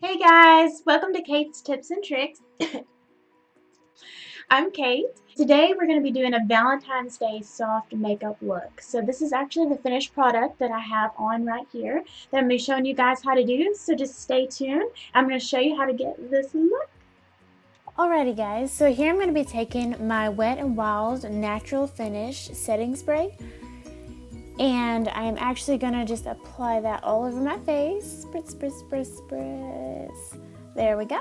Hey guys, welcome to Kate's Tips and Tricks. I'm Kate. Today we're going to be doing a Valentine's Day soft makeup look. So this is actually the finished product that I have on right here that I'm going to be showing you guys how to do. So just stay tuned. I'm going to show you how to get this look. Alrighty guys, so here I'm going to be taking my Wet n Wild Natural Finish Setting Spray. And I am actually going to just apply that all over my face. Spritz, spritz, spritz, spritz. There we go.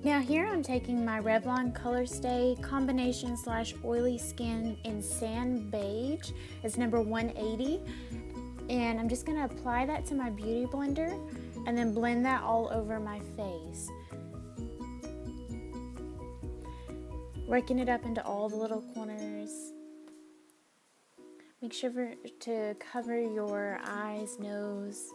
Now here I'm taking my Revlon Color Stay Combination / Oily Skin in Sand Beige. It's number 180. And I'm just going to apply that to my beauty blender and then blend that all over my face. Working it up into all the little corners. Make sure to cover your eyes, nose.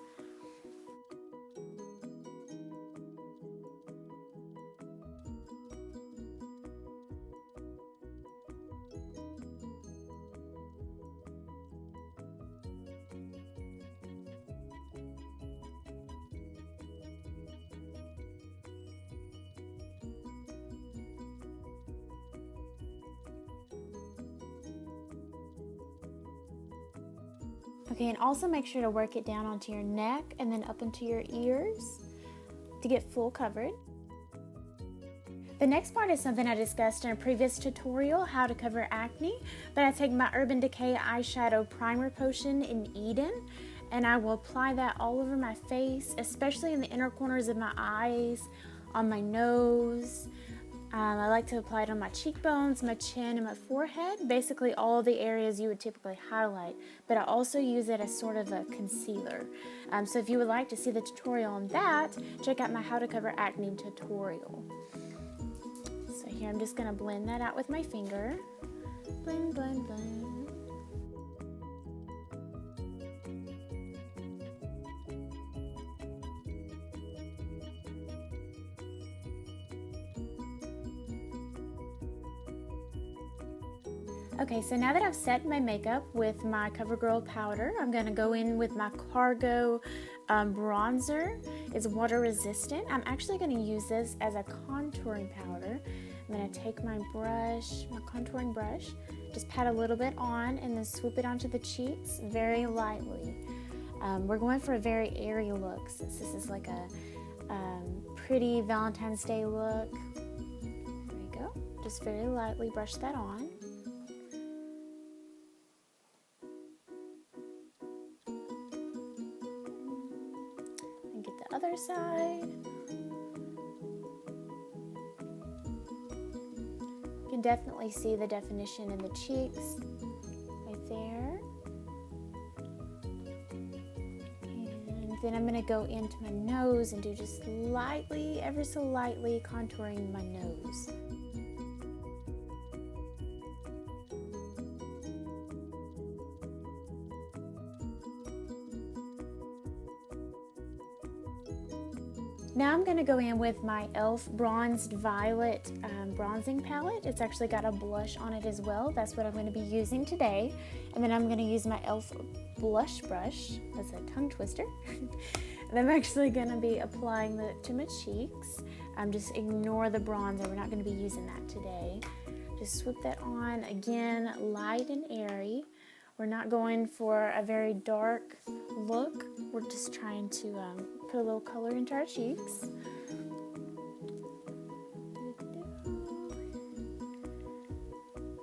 Okay, and also make sure to work it down onto your neck and then up into your ears to get full coverage. The next part is something I discussed in a previous tutorial, how to cover acne, but I take my Urban Decay eyeshadow primer potion in Eden and I will apply that all over my face, especially in the inner corners of my eyes, on my nose. I like to apply it on my cheekbones, my chin, and my forehead, basically all the areas you would typically highlight, but I also use it as sort of a concealer. So if you would like to see the tutorial on that, check out my How to Cover Acne tutorial. So here I'm just going to blend that out with my finger. Blend, blend, blend. Okay, so now that I've set my makeup with my CoverGirl powder, I'm going to go in with my Cargo bronzer. It's water resistant. I'm actually going to use this as a contouring powder. I'm going to take my brush, my contouring brush, just pat a little bit on and then swoop it onto the cheeks very lightly. We're going for a very airy look since this is like a pretty Valentine's Day look. There we go. Just very lightly brush that on. Other side. You can definitely see the definition in the cheeks right there. And then I'm going to go into my nose and do just lightly, ever so lightly contouring my nose. Now I'm going to go in with my e.l.f. Bronzed Violet bronzing palette. It's actually got a blush on it as well. That's what I'm going to be using today. And then I'm going to use my e.l.f. blush brush. That's a tongue twister. And I'm actually going to be applying that to my cheeks. Just ignore the bronzer. We're not going to be using that today. Just swoop that on. Again, light and airy. We're not going for a very dark look. We're just trying to put a little color into our cheeks.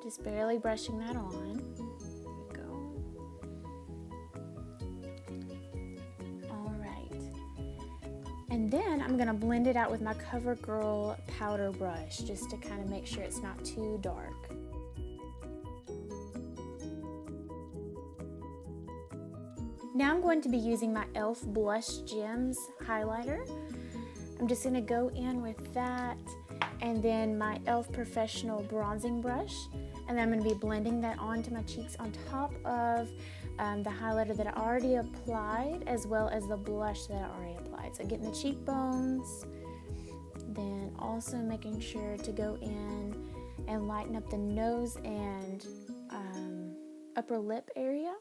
Just barely brushing that on. There we go. All right. And then I'm gonna blend it out with my CoverGirl powder brush just to kind of make sure it's not too dark. Now I'm going to be using my e.l.f. Blush Gems highlighter. I'm just going to go in with that and then my e.l.f. Professional bronzing brush, and then I'm going to be blending that onto my cheeks on top of the highlighter that I already applied, as well as the blush that I already applied. So getting the cheekbones, then also making sure to go in and lighten up the nose and upper lip area.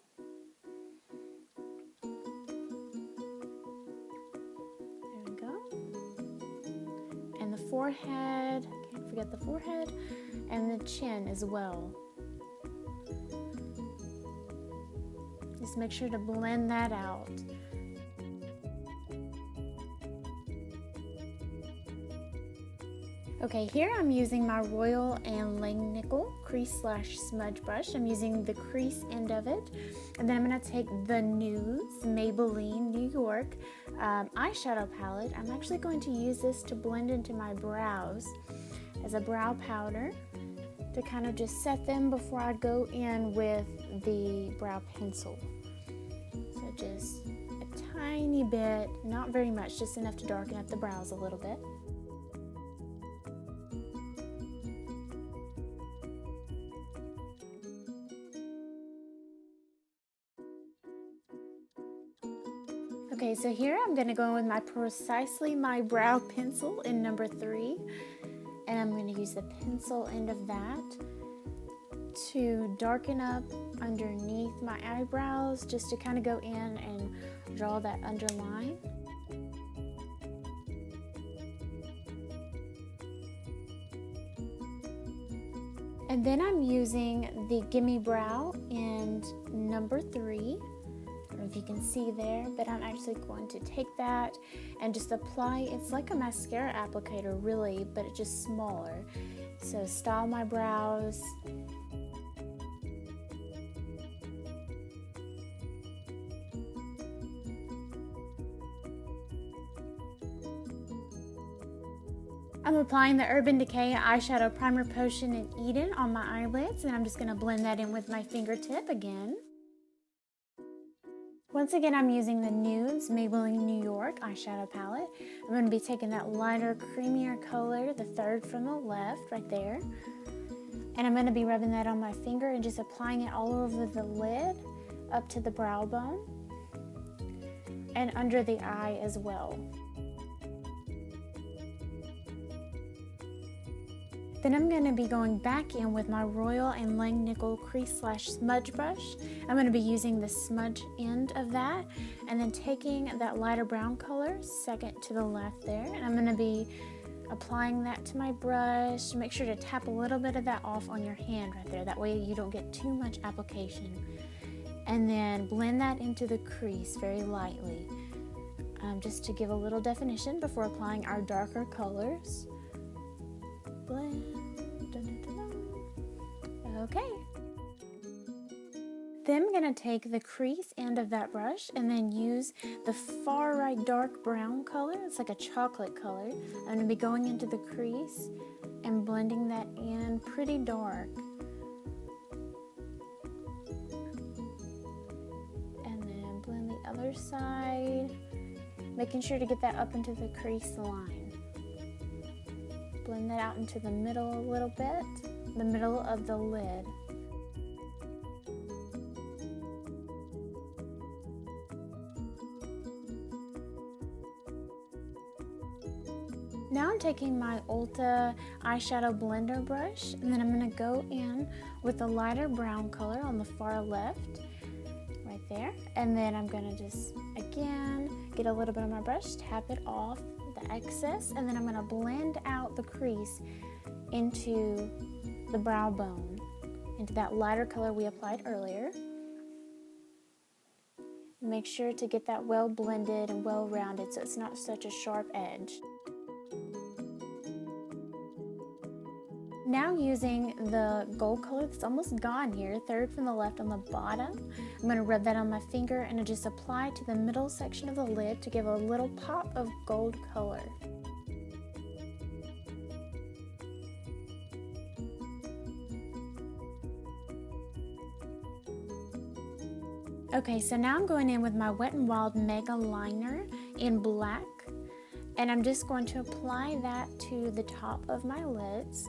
There we go. And the forehead, can't forget the forehead, and the chin as well. Just make sure to blend that out. Okay, here I'm using my Royal and Langnickel crease slash smudge brush. I'm using the crease end of it. And then I'm going to take the Nudes Maybelline New York eyeshadow palette. I'm actually going to use this to blend into my brows as a brow powder to kind of just set them before I go in with the brow pencil. So just a tiny bit, not very much, just enough to darken up the brows a little bit. Okay, so here I'm going to go with my Precisely My Brow pencil in number 3. And I'm going to use the pencil end of that to darken up underneath my eyebrows, just to kind of go in and draw that underline. And then I'm using the Gimme Brow in number 3. I don't know if you can see there, but I'm actually going to take that and just apply. It's like a mascara applicator really, but it's just smaller. So style my brows. I'm applying the Urban Decay Eyeshadow Primer Potion in Eden on my eyelids, and I'm just going to blend that in with my fingertip again. Once again, I'm using the Nudes Maybelline New York eyeshadow palette. I'm going to be taking that lighter, creamier color, the third from the left, right there. And I'm going to be rubbing that on my finger and just applying it all over the lid, up to the brow bone, and under the eye as well. Then I'm going to be going back in with my Royal and Langnickel crease slash smudge brush. I'm going to be using the smudge end of that and then taking that lighter brown color, second to the left there, and I'm going to be applying that to my brush. Make sure to tap a little bit of that off on your hand right there. That way you don't get too much application. And then blend that into the crease very lightly, just to give a little definition before applying our darker colors. Blend. Okay. Then I'm going to take the crease end of that brush and then use the far right dark brown color. It's like a chocolate color. I'm going to be going into the crease and blending that in pretty dark. And then blend the other side, making sure to get that up into the crease line. Blend that out into the middle a little bit, the middle of the lid. Now I'm taking my Ulta eyeshadow blender brush, and then I'm going to go in with the lighter brown color on the far left, right there. And then I'm going to just, again, get a little bit on my brush, tap it off the excess, and then I'm going to blend out the crease into the brow bone, into that lighter color we applied earlier. Make sure to get that well blended and well rounded so it's not such a sharp edge. Now using the gold color that's almost gone here, third from the left on the bottom, I'm going to rub that on my finger and just apply to the middle section of the lid to give a little pop of gold color. Okay, so now I'm going in with my Wet n Wild Mega Liner in black, and I'm just going to apply that to the top of my lids.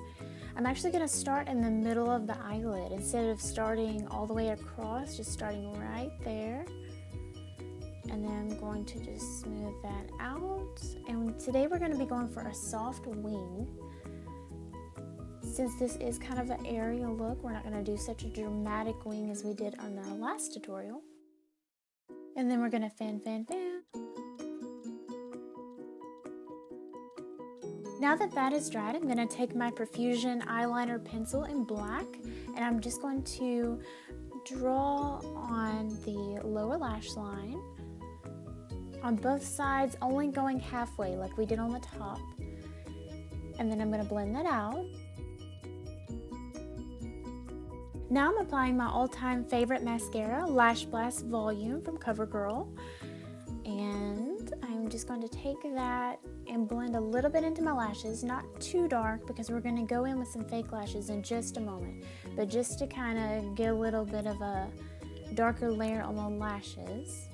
I'm actually going to start in the middle of the eyelid instead of starting all the way across, just starting right there. And then I'm going to just smooth that out. And today we're going to be going for a soft wing. Since this is kind of an aerial look, we're not going to do such a dramatic wing as we did on the last tutorial. And then we're going to fan, fan, fan. Now that that is dried, I'm going to take my Profusion eyeliner pencil in black, and I'm just going to draw on the lower lash line on both sides, only going halfway like we did on the top. And then I'm going to blend that out. Now I'm applying my all-time favorite mascara, Lash Blast Volume from CoverGirl. And I'm just going to take that and blend a little bit into my lashes, not too dark because we're going to go in with some fake lashes in just a moment, but just to kind of get a little bit of a darker layer on the lashes.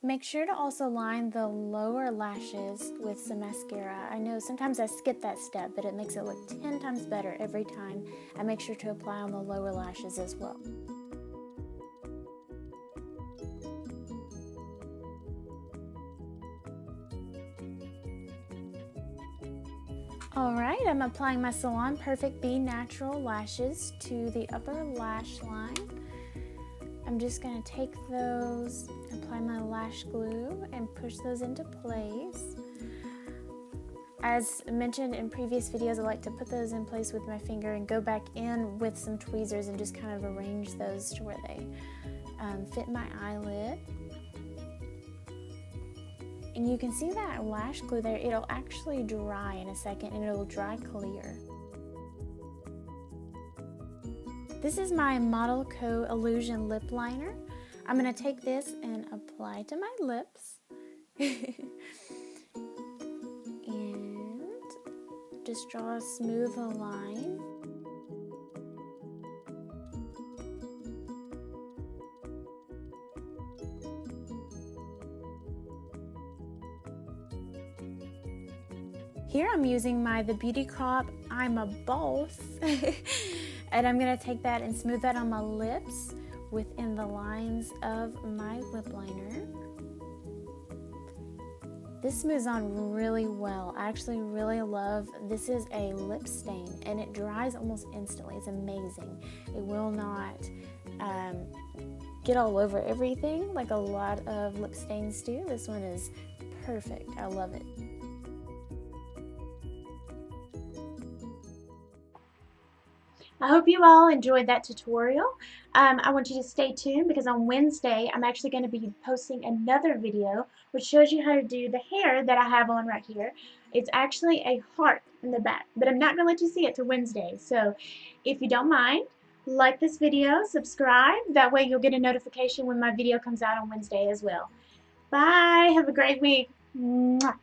Make sure to also line the lower lashes with some mascara. I know sometimes I skip that step, but it makes it look 10 times better every time. I make sure to apply on the lower lashes as well. Alright, I'm applying my Salon Perfect Be Natural lashes to the upper lash line. I'm just going to take those, apply my lash glue, and push those into place. As mentioned in previous videos, I like to put those in place with my finger and go back in with some tweezers and just kind of arrange those to where they fit my eyelid. And you can see that lash glue there, it'll actually dry in a second and it'll dry clear. This is my Model Co. Illusion Lip Liner. I'm going to take this and apply to my lips. And just draw a smooth line. Here I'm using The Beauty Crop I'm a Boss. And I'm going to take that and smooth that on my lips within the lines of my lip liner. This smooths on really well. I actually really love, this is a lip stain and it dries almost instantly. It's amazing. It will not get all over everything like a lot of lip stains do. This one is perfect. I love it. I hope you all enjoyed that tutorial. I want you to stay tuned because on Wednesday I'm actually going to be posting another video which shows you how to do the hair that I have on right here. It's actually a heart in the back, but I'm not going to let you see it till Wednesday. So if you don't mind, like this video, subscribe. That way you'll get a notification when my video comes out on Wednesday as well. Bye. Have a great week. Mwah.